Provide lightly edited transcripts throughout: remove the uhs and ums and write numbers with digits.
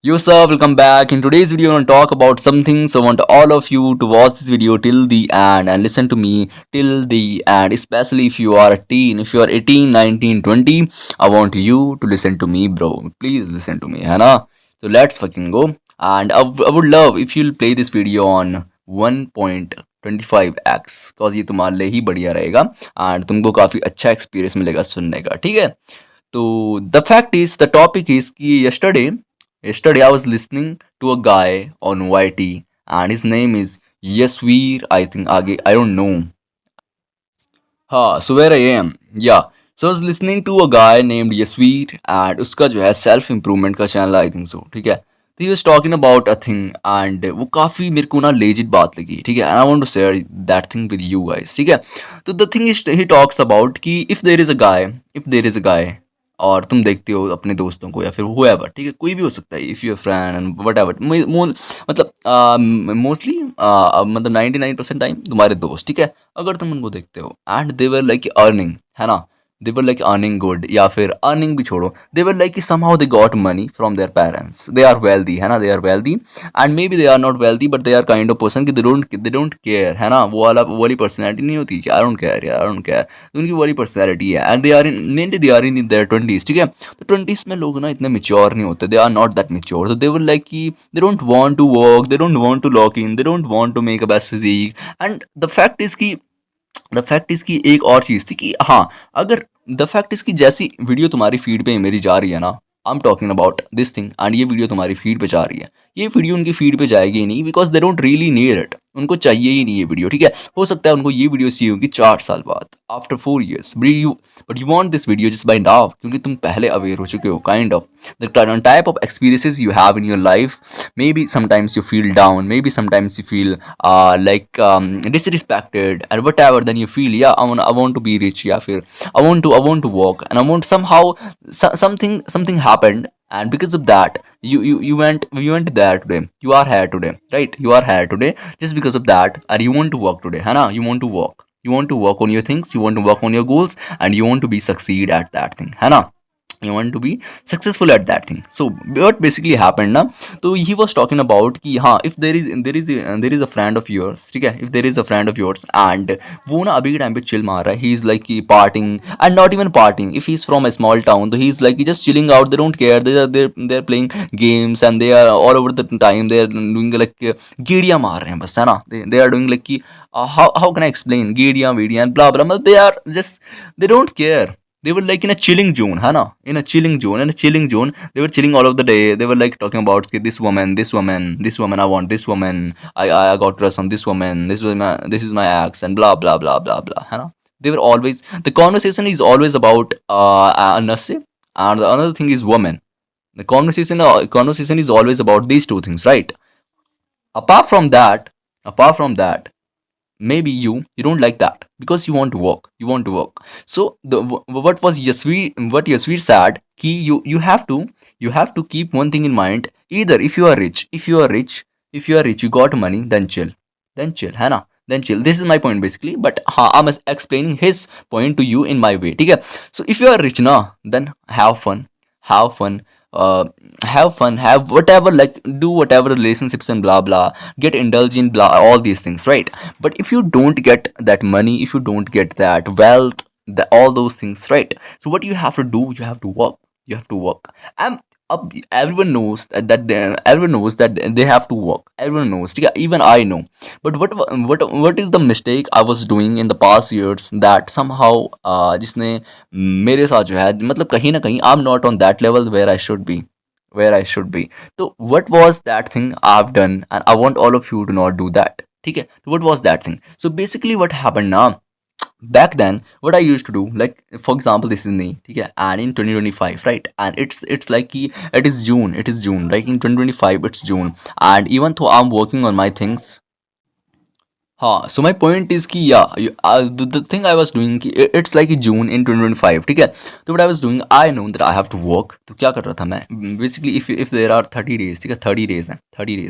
Yo sir, welcome back. In today's video, I'm going to talk about something. So I want all of you to watch this video till the end and listen to me till the end. Especially if you are a teen, if you are 18, 19, 20, I want you to listen to me, bro. Please listen to me, है ना? So let's fucking go. And I would love if you'll play this video on 1.25x cause ये तुम्हारे लिए ही बढ़िया रहेगा and तुमको काफ़ी अच्छा एक्सपीरियंस मिलेगा सुनने का, ठीक है? So the fact is, the topic is कि yesterday I was listening to a guy on YT and his name is Yasveer. I think आगे I don't know. हाँ, so where I am, yeah. So I was listening to a guy named Yasveer and उसका जो है self improvement का channel I think so, ठीक है. तो he was talking about a thing and वो काफ़ी मेरे को ना legit बात लगी, ठीक है. And I want to share that thing with you guys, ठीक है. तो the thing is he talks about कि if there is a guy और तुम देखते हो अपने दोस्तों को या फिर whoever, ठीक है, कोई भी हो सकता है, if you friend and what ever, मतलब मोस्टली मतलब 99% टाइम तुम्हारे दोस्त, ठीक है, अगर तुम उनको देखते हो and they were like earning, है ना, they were like earning good या फिर अर्निंग भी छोड़ो, they were like somehow they got money from their parents, they are wealthy, है ना, they are wealthy and maybe they are not wealthy but they are kind of person कि they don't care, है ना, वो वाली personality नहीं होती कि आई डोंट केयर यार, आई डोंट केयर, तो उनकी वाली पर्सनैलिटी है and they are in their 20s, ठीक है. तो 20s में लोग ना इतने मेच्योर नहीं होते, they are not that mature, तो दे वर लाइक कि they don't want to work, they don't want to lock in, they don't want to make a best physique and the fact is कि एक और चीज़ थी कि हाँ, अगर the fact is कि जैसी वीडियो तुम्हारी फीड पे मेरी जा रही है ना, I am talking about this thing and ये वीडियो तुम्हारी फीड पे जा रही है, ये वीडियो उनकी फीड पे जाएगी ही नहीं because they don't really need it, उनको चाहिए ही नहीं ये वीडियो, ठीक है. हो सकता है उनको ये वीडियो चाहिए होगी 4 साल बाद, after 4 years, but you want this video just by now क्योंकि तुम पहले अवेयर हो चुके हो, kind of the type of experiences you have in your life. Maybe sometimes you feel down, maybe sometimes you feel disrespected and whatever, then you feel yeah, I want to be rich, yeah, feel I want to walk and I want somehow something happened and because of that you went there today, you are here today, right, you are here today just because of that and you want to work today, है ना, you want to work on your things, you want to work on your goals and you want to be succeed at that thing, है ना, you want to be successful at that thing. So what basically happened ना, तो he was talking about कि हाँ, if there is a friend of yours, ठीक है, if there is a friend of yours and वो ना अभी के टाइम पे chill मार रहा है, he is like कि partying and not even partying, if he is from a small town तो he is like just chilling out, they don't care, they are playing games and they are all over the time they are doing like गेड़ियाँ मार रहे हैं बस, है ना, they are doing like कि how can I explain, गेड़ियाँ वेड़ियाँ and blah blah, मतलब they are just, they don't care, they were like in a chilling zone, है ना, in a chilling zone they were chilling all of the day, they were like talking about कि this woman, I want this woman, I got crush on this woman, this is my ex and blah blah blah blah blah, है ना. They were always, the conversation is always about nase and the another thing is woman, the conversation is always about these two things, right. Apart from that maybe you don't like that because you want to work. So what Yasveer said कि you have to keep one thing in mind, either if you are rich you got money, then chill है ना, then chill, this is my point basically, but हाँ, I'm explaining his point to you in my way, ठीक है. So if you are rich ना, then have fun uh, have whatever, like do whatever relationships and blah blah, get indulge in blah all these things, right. But if you don't get that money, if you don't get that wealth, all those things, right, so what you have to do, you have to work. And everyone knows that they have to work, everyone knows, ठीक है, even I know. But what is the mistake I was doing in the past years that somehow जिसने मेरे साथ जो है मतलब कहीं ना कहीं I'm not on that level where I should be. So what was that thing I've done and I want all of you to not do that, ठीक है. So what was that thing? So basically what happened now, back then what I used to do, like for example this is me, ठीक है, and in 2025, right, and it's like कि it is June, like in 2025 it's June and even though I'm working on my things, हाँ, सो my point is कि या the thing I was doing कि it's like June in 2025, ठीक है. तो what I was doing, I know that I have to work. तो क्या कर रहा था मैं basically, if there are 30 days, ठीक है, 30 days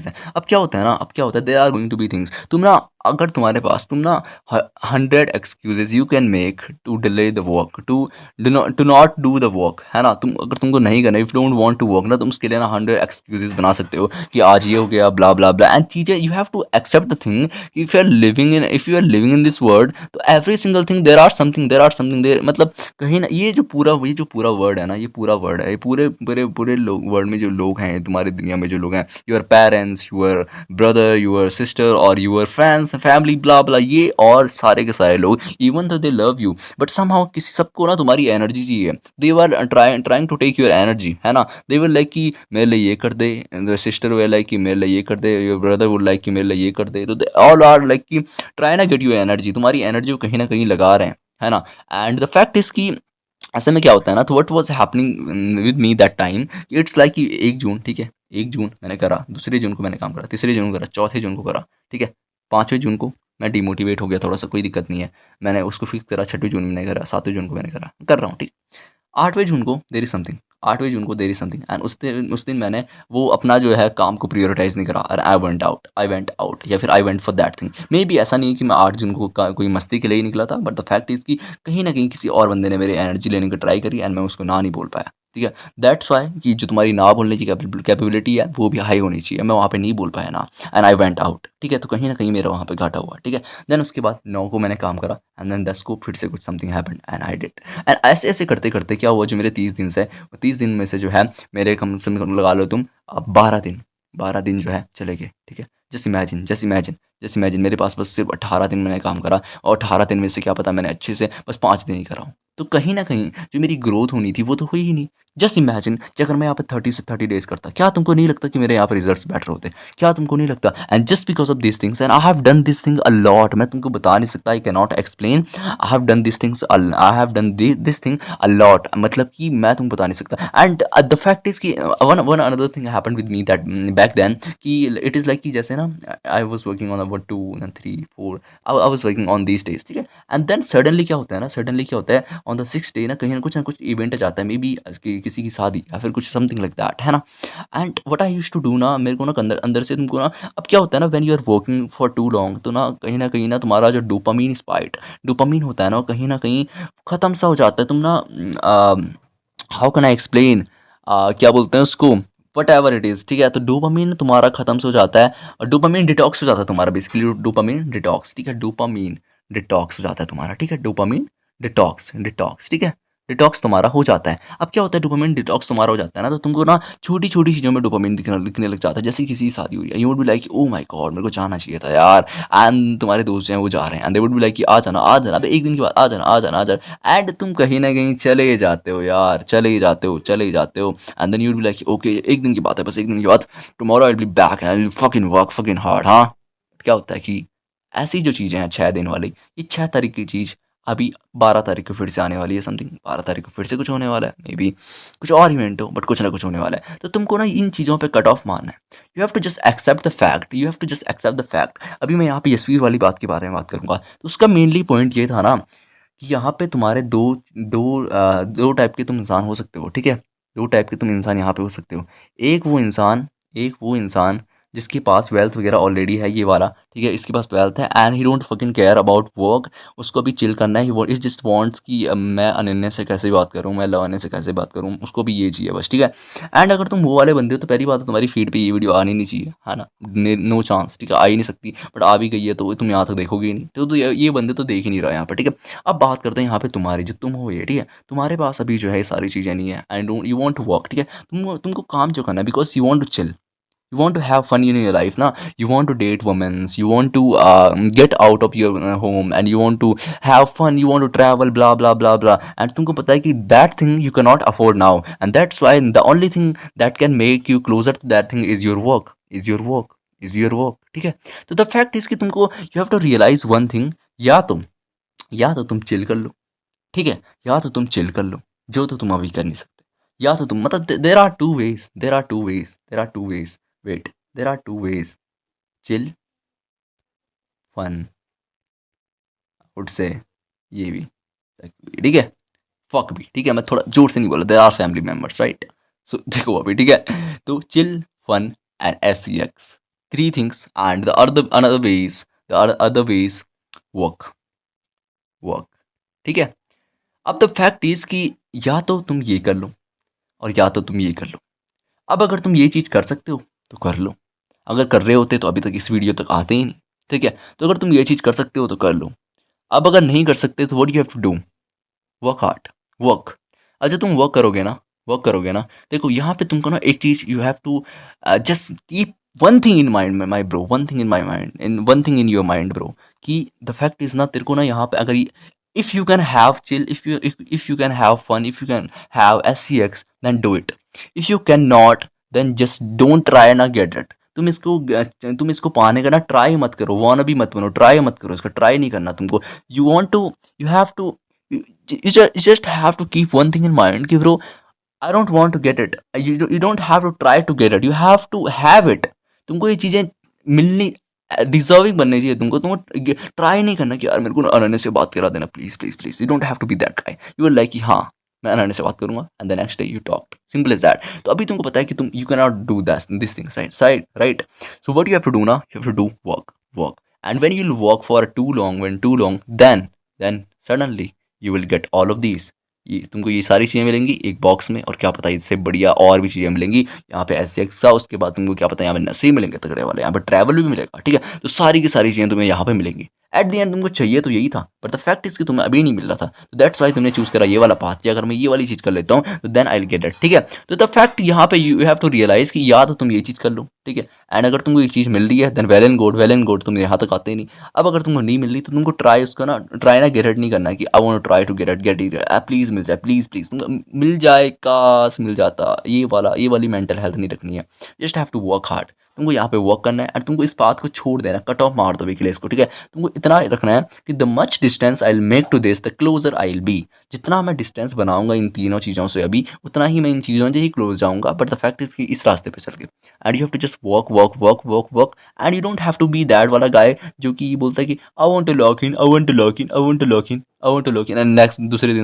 हैं. अब क्या होता है ना, अब क्या होता है, there are going to be things, तुम ना अगर तुम्हारे पास तुम ना 100 excuses you can make to delay the work, to not do the work, है ना। तुम अगर तुमको नहीं करना, if don't want to work ना, तुम उसके लिए ना 100 एक्सक्यूजेज बना सकते हो कि आज ये हो गया, ब्ला ब्ला ब्ला। एंड चीज़ें you have to accept the thing कि if you are living in this world, तो every single thing there are something there, मतलब कहीं ना ये जो पूरा वर्ड है ना, ये पूरा वर्ड है, ये पूरे पूरे पूरे लोग वर्ल्ड में जो लोग हैं, तुम्हारी दुनिया में जो लोग हैं, your parents, your brother, your sister और your friends, family, blah blah, ये और सारे के सारे लोग, even though they love you, but somehow किसी सबको ना तुम्हारी एनर्जी चाहिए। They are trying to take your energy, है ना। दे विल लाइक कि मेरे लिए ये कर दे, सिस्टर विल लाइक कि मेरे लिए ये कर दे, योर ब्रदर वुड लाइक कि मेरे लिए ये कर दे। तो दे ऑल आर लाइक कि ट्राई ना गेट योर एनर्जी, तुम्हारी एनर्जी को कहीं ना कहीं लगा रहे हैं, है ना। एंड द फैक्ट इज कि ऐसे में क्या होता है ना, तो what was happening with me that time, it's like कि 1 जून, ठीक है, 1 जून मैंने करा, दूसरे जून को मैंने काम करा, तीसरे जून को करा, चौथे जून को करा, ठीक है, 5वें जून को मैं डिमोटिवेट हो गया थोड़ा सा, कोई दिक्कत नहीं है, मैंने उसको फिक्स करा, 6वें जून में मैंने करा, 7वें जून को मैंने करा, कर रहा हूँ, ठीक। 8वें जून को देयर इज समथिंग, 8वें जून को देयर इज समथिंग, एंड उस दिन मैंने वो अपना जो है काम को प्रायोरिटाइज नहीं करा, और आई वेंट आउट, या फिर I went for that thing. May be ऐसा नहीं है कि मैं 8 जून को कोई मस्ती के लिए ही निकला था, बट द फैक्ट इज कि कहीं ना कहीं किसी और बंदे ने मेरी एनर्जी लेने की ट्राई करी, एंड मैं उसको ना नहीं बोल पाया, ठीक है। दैट्स वाई कि जो तुम्हारी ना बोलने की कैपेबिलिटी है वो भी हाई होनी चाहिए, मैं वहाँ पे नहीं बोल पाया ना, एंड आई वेंट आउट, ठीक है। तो कहीं ना कहीं मेरा वहाँ पे घाटा हुआ, ठीक है। देन उसके बाद 9 को मैंने काम करा, एंड देन 10 को फिर से कुछ something happened, and I did. And ऐसे ऐसे करते करते क्या हुआ, जो मेरे 30 दिन से, 30 दिन में से जो है मेरे कम से कम लगा लो तुम 12 दिन, 12 दिन जो है चले गए, ठीक है। जस्ट इमेजिन मेरे पास बस सिर्फ 18 दिन मैंने काम करा, और 18 दिन में से क्या पता मैंने अच्छे से बस 5 दिन ही करा हूँ। तो कहीं ना कहीं जो मेरी ग्रोथ होनी थी वो तो हुई ही नहीं। जस्ट इमेजिन कि अगर मैं यहाँ पे 30 से 30 डेज करता, क्या तुमको नहीं लगता कि मेरे यहाँ पे रिजल्ट्स बेटर होते? क्या तुमको नहीं लगता? And just because of this things, and I have done this thing a lot, मैं तुमको बता नहीं सकता, I can not explain. I have done this thing a lot, मतलब कि मैं तुमको बता नहीं सकता। एंड द फैक्ट इज कि one one another thing happened with me that back then, कि इट इज़ लाइक कि जैसे ना, I was working on 1 2 3 4, I was working on these days, ठीक है। एंड देन सडनली क्या होता है ऑन द 6th डे ना कुछ इवेंट आ जाता है, मे बी किसी की शादी या फिर कुछ समथिंग लाइक दैट, है ना। And what I used to do ना, मेरे को ना अंदर अंदर से तुमको ना, अब क्या होता है ना, when you are working for too long, तो ना कहीं ना तुम्हारा जो डोपामीन होता है ना, वो कहीं ना कहीं ख़त्म सा हो जाता है। तुम ना, हाउ कैन आई एक्सप्लेन, क्या बोलते हैं उसको, वट एवर इट इज़, ठीक है। तो डोपामीन तुम्हारा ख़त्म से हो जाता है, और डोपामीन डिटॉक्स हो जाता है तुम्हारा, बेसिकली डोपामीन डिटॉक्स, ठीक है, डोपामीन डिटॉक्स हो जाता है तुम्हारा, ठीक है, डोपामीन डिटॉक्स डिटॉक्स, ठीक है, डिटॉक्स तुम्हारा हो जाता है। अब क्या होता है, डोपामिन डिटॉक्स तुम्हारा हो जाता है ना, तो तुमको ना छोटी छोटी चीज़ों में डोपामिन दिखने लग जाता है। जैसे किसी की शादी हो रही है, you would be like oh my God, मेरे को जाना चाहिए था यार, एंड तुम्हारे दोस्त हैं वो जा रहे हैं, and they would be like कि आ जाना, अबे एक दिन के बाद आ जाना, एंड तुम कहीं ना कहीं चले जाते हो यार, चले ही जाते हो, and then you would be like okay, एक दिन की बात है, बस एक दिन के बाद tomorrow I will be back and I will fucking work fucking hard, हाँ। क्या होता है कि ऐसी जो चीज़ें हैं 6 दिन वाली, ये 6 तारीख की चीज़ अभी 12 तारीख को फिर से आने वाली है, समथिंग 12 तारीख को फिर से कुछ होने वाला है, मे बी कुछ और इवेंट हो, बट कुछ ना कुछ होने वाला है। तो तुमको ना इन चीज़ों पे कट ऑफ मारना है, you have to just accept the fact. अभी मैं यहाँ पे यशवीर वाली बात के बारे में बात करूँगा, तो उसका मेनली पॉइंट ये था ना, कि यहाँ पे तुम्हारे दो टाइप के तुम इंसान हो सकते हो, ठीक है। 2 टाइप के तुम इंसान यहाँ पे हो सकते हो। एक वो इंसान जिसके पास वेल्थ वगैरह ऑलरेडी है, ये वाला, ठीक है, इसके पास वेल्थ है, and he don't fucking care about work, उसको भी चिल करना है, ही जस्ट वांट्स कि मैं अनन्या से कैसे बात करूँ, मैं लवन्या से कैसे बात करूँ, उसको भी ये चाहिए बस, ठीक है। एंड अगर तुम वो वाले बंदे हो, तो पहली बात तो तुम्हारी फीड पे ये वीडियो आनी नहीं चाहिए, है ना, नो चांस, ठीक है, आ ही नहीं सकती, बट आ भी गई है तो तुम यहाँ तक देखोगे ही नहीं, तो ये बंदे तो देख ही नहीं रहा यहाँ पर, ठीक है। अब बात करते हैं यहाँ पे तुम्हारी, जो तुम हो ये, ठीक है, तुम्हारे पास अभी जो है ये सारी चीज़ें नहीं है, and you want to work, ठीक है। तुमको काम क्यों करना है, because you want to chill, you want to have fun in your life na, you want to date women, you want to get out of your home, and you want to have fun, you want to travel, blah blah blah blah, and तुमको पता है कि that thing you cannot afford now, and that's why the only thing that can make you closer to that thing is your work, ठीक है। तो the fact is कि तुमको you have to realize one thing, या तो तुम chill कर लो, ठीक है, या तो तुम चिल कर लो, जो तो तुम अभी कर नहीं सकते, या तो तुम, मतलब there are two ways, wait, there are two ways, chill, fun, would say, ये भी, ठीक है, फक भी, ठीक है, मैं थोड़ा जोर से नहीं बोला, there are family members, right. So देखो अभी, ठीक है, तो chill, fun and SCX, 3 things, and the other way is the other way is work, work, ठीक है। अब द फैक्ट इज कि या तो तुम ये कर लो और या तो तुम ये कर लो। अब अगर तुम ये चीज़ कर सकते हो तो कर लो, अगर कर रहे होते तो अभी तक इस वीडियो तक आते ही नहीं, ठीक है। तो अगर तुम ये चीज़ कर सकते हो तो कर लो। अब अगर नहीं कर सकते तो what you have to do, work hard, work. अब जब तुम वर्क करोगे ना, वर्क करोगे ना, देखो यहाँ पे तुमको ना एक चीज़ you have to just keep one thing in mind, my bro, one thing in my mind, in one thing in your mind bro, कि द फैक्ट इज ना तेरे को ना यहाँ पे अगर if you can have chill, if you can have fun, if you can have SCX, then do it. If you can not, then just don't try ना get it. तुम इसको पाने का ना ट्राई मत करो, वाना भी मत बनो, ट्राई मत करो, इसका ट्राई नहीं करना तुमको। You want to, you have to, you just have to keep one thing in mind कि bro, I don't want to get it, you don't have to try to get it, you have to have it। तुमको ये चीज़ें मिलनी, deserving बननी चाहिए तुमको try नहीं करना कि यार मेरे को अनन्या से बात करा देना please please please, you don't have to be that guy. You are like कि हाँ मैं अनन्या से बात करूंगा and the next day you talk, simple is that. तो अभी तुमको पता है कि तुम you can not do this things, right. So what you have to do ना, you have to do work, work. And when you will work for too long, when to long, then suddenly you will get all of these. ये तुमको ये सारी चीज़ें मिलेंगी एक box में, और क्या पता इससे बढ़िया और भी चीज़ें मिलेंगी। यहाँ पे SCX था, उसके बाद तुमको क्या पता यहाँ पे नशे मिलेंगे तगड़े वाले, यहाँ पे ट्रैवल भी मिलेगा, ठीक है। तो सारी की सारी चीज़ें तुम्हें यहाँ पे मिलेंगी। एट द एंड तुमको चाहिए तो यही था, बट द फैक्ट इज कि तुम्हें अभी नहीं मिल रहा था, तो दैट्स वाई तुमने चूज करा ये वाला पाथ कि अगर मैं ये वाली चीज़ कर लेता हूँ तो then I will get it, ठीक है। तो द फैक्ट यहाँ पे यू हैव टू रियलाइज कि या तो तुम ये चीज़ कर लो, ठीक है। एंड अगर तुमको ये चीज़ मिल रही है then well and good, well and good, तुम यहाँ तक आते ही नहीं। अब अगर तुमको नहीं मिल रही तो तुमको ट्राई उसका ना, ट्राई ना गेट इट नहीं करना है कि I want to try to get it, please मिल जाए, प्लीज़ प्लीज़ तुमको मिल जाए, काश मिल जाता, ये वाली मेंटल हेल्थ नहीं रखनी है। Just have to work hard. तुमको यहाँ पे वर्क करना है एंड तुमको इस बात को छोड़ देना, कट ऑफ मार दो अभी के लिए इसको, ठीक है। तुमको इतना रखना है कि the much distance I will make to this the closer I will be. जितना मैं डिस्टेंस बनाऊंगा इन तीनों चीज़ों से अभी, उतना ही मैं इन चीज़ों से ही क्लोज जाऊंगा, बट द फैक्ट इज कि इस रास्ते पे चल के and you have to just work work work work work. And you don't have to be that वाला गाय जो कि बोलता है कि I want to lock in, I want to lock in, I want to lock in, I want to lock in, and next दूसरे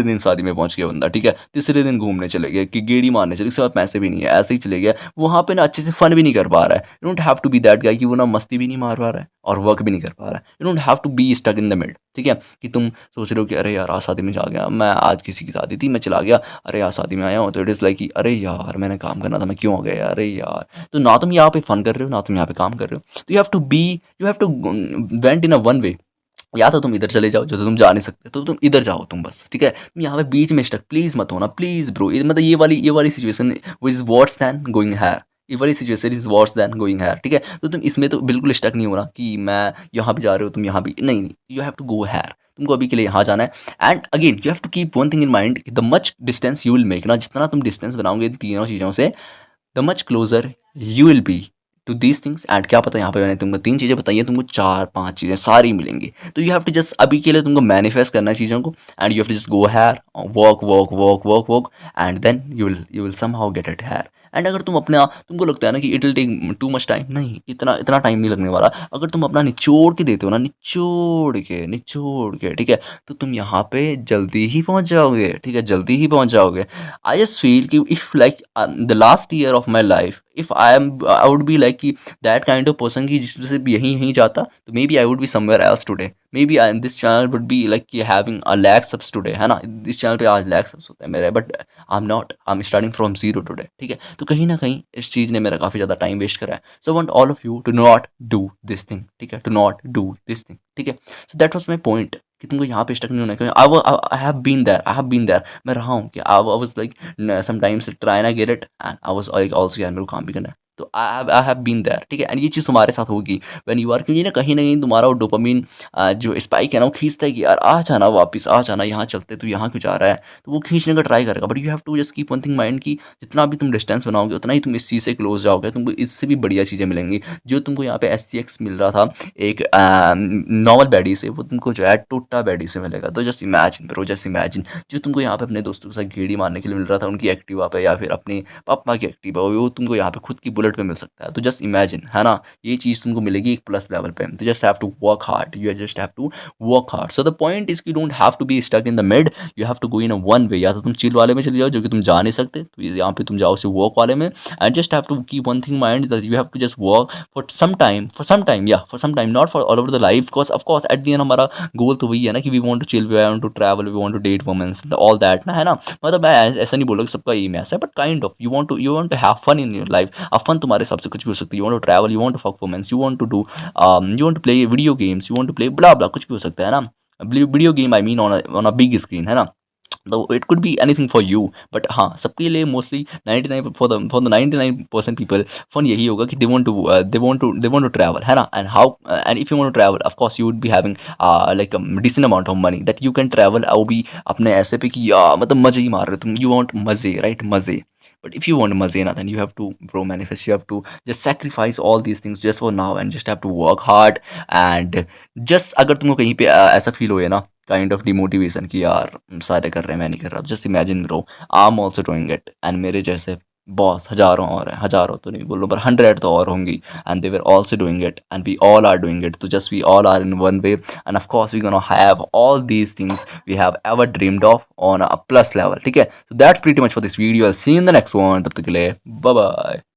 दिन शादी में पहुंच गया बंदा, ठीक है। तीसरे दिन घूमने चले गए कि गेड़ी मारने चले, उसके बाद पैसे भी नहीं है, ऐसे ही चले गया वहाँ पे ना, अच्छे से फन भी नहीं कर पा रहा है। You don't have to be that guy कि वो ना मस्ती भी नहीं मार पा रहा है और वर्क भी नहीं कर पा रहा है। You don't have to be stuck in the mid, ठीक है। कि तुम सोच रहे हो कि अरे यार आज शादी में जा गया मैं, आज किसी की शादी थी मैं चला गया, अरे यार शादी में आया हूँ, तो इट इज़ लाइक कि अरे यार मैंने काम करना था मैं क्यों आ गया, अरे यार। तो ना तुम यहाँ पे फन कर रहे हो ना तुम यहाँ पे काम कर रहे हो। तो you have to went in a one way. या तो तुम इधर चले जाओ जो तो तुम जा नहीं सकते, तो तुम इधर जाओ तुम बस, ठीक है। तुम यहाँ पे बीच में स्टक प्लीज मत होना, प्लीज ब्रो। मतलब ये वाली situation which is worse than going hair, ये वाली situation is worse than going hair, ठीक है। तो तुम इसमें तो बिल्कुल स्टक नहीं होना कि मैं यहाँ भी जा रहे हो तुम यहाँ भी नहीं, you have to go here. तुमको अभी के लिए यहाँ जाना है। And again you have to keep one thing in mind, the much distance you will make ना, जितना तुम डिस्टेंस बनाओगे इन तीनों चीज़ों से, the much closer you will be to these things. And क्या पता यहाँ पे मैंने तुमको 3 चीज़ें बताई हैं, तुमको 4-5 चीज़ें सारी मिलेंगी। तो यू हैव टू जस्ट अभी के लिए तुमको मैनिफेस्ट करना है चीज़ों को, and you have to just go here, work work work work work, and then you will somehow get it here. एंड अगर तुम अपना, तुमको लगता है ना कि it will take too much time, नहीं, इतना इतना टाइम नहीं लगने वाला। अगर तुम अपना निचोड़ के देते हो ना, निचोड़ के, ठीक है, तो तुम यहाँ पे जल्दी ही पहुँच जाओगे, ठीक है, जल्दी ही पहुँच जाओगे। आई जस्ट फील कि if like the last year of my life, if I would be like कि दैट काइंड ऑफ पर्सन की जिसमें से यहीं जाता, तो maybe I would be somewhere else today. Maybe this channel would be like कि having a lack subs today, है ना। इस चैनल पे आज लैक सब्स होते हैं मेरे, but I am not, I am starting from zero today, ठीक है। तो कहीं ना कहीं इस चीज़ ने मेरा काफ़ी ज़्यादा टाइम वेस्ट करा है। So want all of you to not do this thing, ठीक है, to not do this thing, ठीक है। So that was my point कि तुमको यहाँ पे स्टक नहीं होना है। आई हैव बीन देयर, मैं रहा हूँ कि I was like sometimes try ना get it, and I was like also यार मेरे को काम भी करना है। तो आई हैव बीन देयर, ठीक है। एंड ये चीज़ तुम्हारे साथ होगी व्हेन यू आर, क्योंकि ना कहीं तुम्हारा वो डोपामिन जो स्पाइक है ना, वो खींचता है कि यार आ जाना वापस, आ जाना यहाँ चलते, तो यहाँ क्यों जा रहा है, तो वो खींचने का ट्राई करेगा। But you have to just keep one thing mind कि जितना भी तुम डिस्टेंस बनाओगे उतना ही तुम इस चीज़ से क्लोज जाओगे, तुमको इससे भी बढ़िया चीज़ें मिलेंगी। जो तुमको यहाँ पे SCX मिल रहा था एक नॉर्मल बैडी से, वो तुमको जो है टोटा बैडी से मिलेगा। तो just imagine bro, just imagine जो तुमको यहाँ पे अपने दोस्तों के साथ गेड़ी मारने के लिए मिल रहा था उनकी एक्टिवा पे, या फिर अपने पापा की एक्टिवा, वो तुमको यहाँ पे खुद की बुलेट मिनट में मिल सकता है। तो जस्ट इमेजिन, है ना, ये चीज़ तुमको मिलेगी एक प्लस लेवल पे। तो just have to work hard, you just have to work hard. So the point is, you don't have to be stuck in the mid, you have to go in a one way. या तो तुम chill वाले में चले जाओ जो कि तुम जा नहीं सकते, तो यहाँ पे तुम जाओ से वर्क वाले में। And just have to keep one thing mind, that you have to just work for some time, या for some time, not for all over the life. Because of course at the end हमारा goal तो वही है ना कि we want to chill, we want to travel, we want to date womens, all that ना, है ना। मतलब मैं ऐसा नहीं बोल रहा कि सबका एम ऐसा है, but kind of you want to have fun in your life. अब फन तुम्हारे हिसाब से कुछ भी हो सकती है। You want to travel, you want to fuck womens, you want to do you want to play video games, you want to play blah blah, कुछ भी हो सकता है ना। Video game I mean on a big screen, है ना। तो it could be anything for you, but हाँ, सबके लिए mostly 99 for the 99% people fun यही होगा कि दे वांट टू ट्रैवल, है ना। And how, and if you want to travel, of course you would be having like decent amount of money that you can travel. वो भी अपने ऐसे पे कि मतलब मजे ही मार रहे हो तुम, यू वांट मजे, राइट, मजे। But if you want maze na, then you have to bro manifest, you have to just sacrifice all these things just for now and just have to work hard. And just अगर तुमको कहीं पे ऐसा feel हो ना, kind of demotivation कि यार सारे कर रहे हैं मैं नहीं कर रहा, just imagine bro, I am also doing it, and मेरे जैसे बहुत हजारों और हैं, हजारों तो नहीं बोलो पर 100 तो और होंगी, and they were also doing it and we all are doing it. तो just we all are in one way, and of course we gonna have all these things we have ever dreamed of on a plus level, ठीक है। So that's pretty much for this video. I'll see you in the next one. तब तक के लिए bye bye.